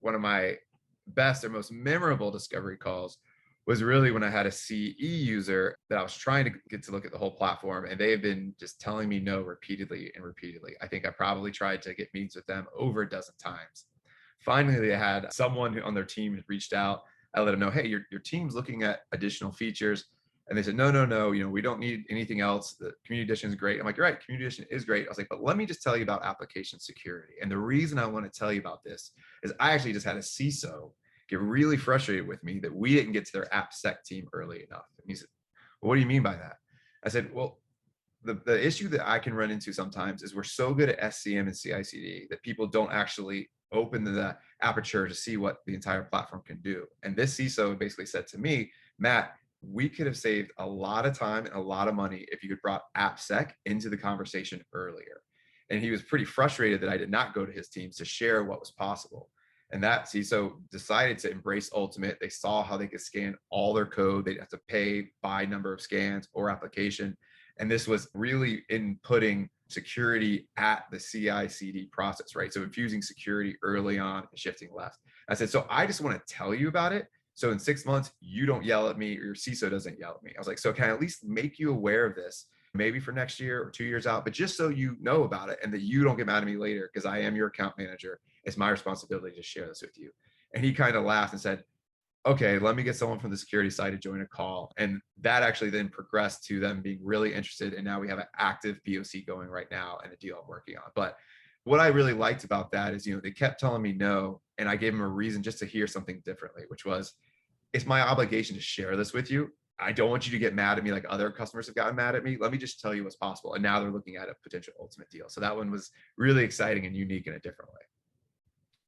one of my best or most memorable discovery calls was really when I had a CE user that I was trying to get to look at the whole platform, and they have been just telling me no repeatedly and repeatedly. I think I probably tried to get meetings with them over a dozen times. Finally, they had someone who on their team had reached out. I let them know, hey, your team's looking at additional features. And they said, no, no, no, we don't need anything else. The community edition is great. I'm like, you're right, community edition is great. I was like, but let me just tell you about application security. And the reason I want to tell you about this is I actually just had a CISO get really frustrated with me that we didn't get to their AppSec team early enough. And he said, well, what do you mean by that? I said, well, the issue that I can run into sometimes is we're so good at SCM and CI/CD that people don't actually open the aperture to see what the entire platform can do. And this CISO basically said to me, Matt, we could have saved a lot of time and a lot of money if you could brought AppSec into the conversation earlier. And he was pretty frustrated that I did not go to his teams to share what was possible. And that CISO decided to embrace Ultimate. They saw how they could scan all their code. They'd have to pay by number of scans or application. And this was really in putting security at the CI CD process, right? So infusing security early on and shifting left. I said, so I just want to tell you about it. So in 6 months, you don't yell at me or your CISO doesn't yell at me. I was like, so can I at least make you aware of this? Maybe for next year or 2 years out, but just so you know about it and that you don't get mad at me later because I am your account manager. It's my responsibility to share this with you. And he kind of laughed and said, okay, let me get someone from the security side to join a call. And that actually then progressed to them being really interested. And now we have an active POC going right now and a deal I'm working on. But what I really liked about that is, they kept telling me no. And I gave them a reason just to hear something differently, which was, it's my obligation to share this with you. I don't want you to get mad at me like other customers have gotten mad at me. Let me just tell you what's possible. And now they're looking at a potential ultimate deal. So that one was really exciting and unique in a different way.